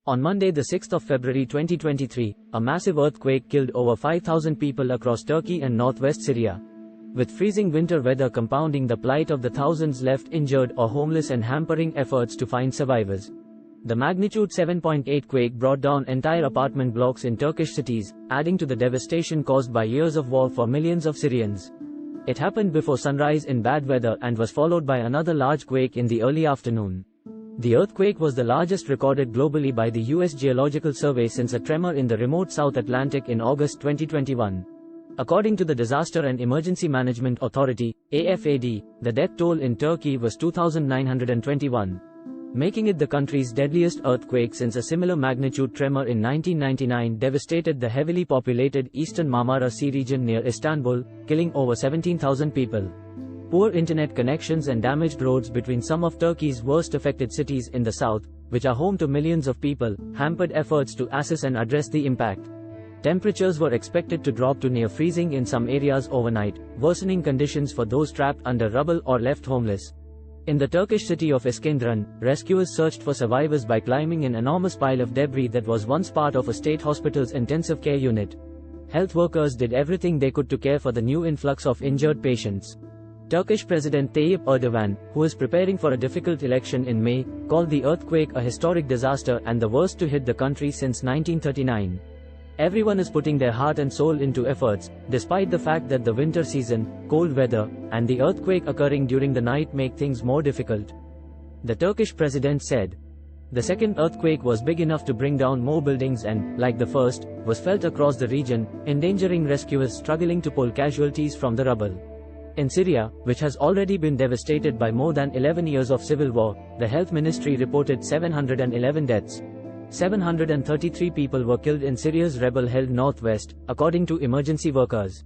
On Monday, the 6th of February 2023, a massive earthquake killed over 5,000 people across Turkey and northwest Syria, with freezing winter weather compounding the plight of the thousands left injured or homeless and hampering efforts to find survivors. The magnitude 7.8 quake brought down entire apartment blocks in Turkish cities, adding to the devastation caused by years of war for millions of Syrians. It happened before sunrise in bad weather and was followed by another large quake in the early afternoon. The earthquake was the largest recorded globally by the U.S. Geological Survey since a tremor in the remote South Atlantic in August 2021. According to the Disaster and Emergency Management Authority, AFAD, the death toll in Turkey was 2,921. Making it the country's deadliest earthquake since a similar magnitude tremor in 1999 devastated the heavily populated eastern Marmara Sea region near Istanbul, killing over 17,000 people. Poor internet connections and damaged roads between some of Turkey's worst affected cities in the south, which are home to millions of people, hampered efforts to assess and address the impact. Temperatures were expected to drop to near freezing in some areas overnight, worsening conditions for those trapped under rubble or left homeless. In the Turkish city of Iskenderun, rescuers searched for survivors by climbing an enormous pile of debris that was once part of a state hospital's intensive care unit. Health workers did everything they could to care for the new influx of injured patients. Turkish President Tayyip Erdogan, who is preparing for a difficult election in May, called the earthquake a historic disaster and the worst to hit the country since 1939. Everyone is putting their heart and soul into efforts, despite the fact that the winter season, cold weather, and the earthquake occurring during the night make things more difficult. The Turkish president said. The second earthquake was big enough to bring down more buildings and, like the first, was felt across the region, endangering rescuers struggling to pull casualties from the rubble. In Syria, which has already been devastated by more than 11 years of civil war, the health ministry reported 711 deaths. 733 people were killed in Syria's rebel-held northwest, according to emergency workers.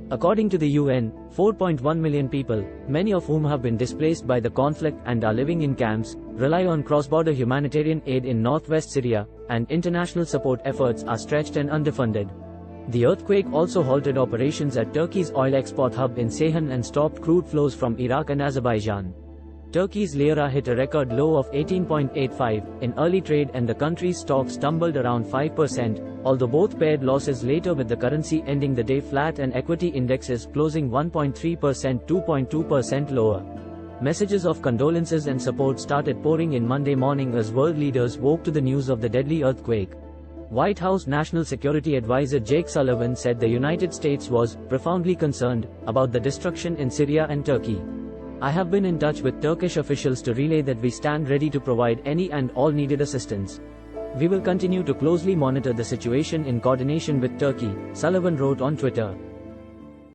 According to the UN, 4.1 million people, many of whom have been displaced by the conflict and are living in camps, rely on cross-border humanitarian aid in northwest Syria, and international support efforts are stretched and underfunded. The earthquake also halted operations at Turkey's oil export hub in Ceyhan and stopped crude flows from Iraq and Azerbaijan. Turkey's lira hit a record low of 18.85 in early trade and the country's stocks tumbled around 5%, although both paired losses later with the currency ending the day flat and equity indexes closing 1.3% 2.2% lower. Messages of condolences and support started pouring in Monday morning as world leaders woke to the news of the deadly earthquake. White House National Security Advisor Jake Sullivan said the United States was profoundly concerned about the destruction in Syria and Turkey. I have been in touch with Turkish officials to relay that we stand ready to provide any and all needed assistance. We will continue to closely monitor the situation in coordination with Turkey, Sullivan wrote on Twitter.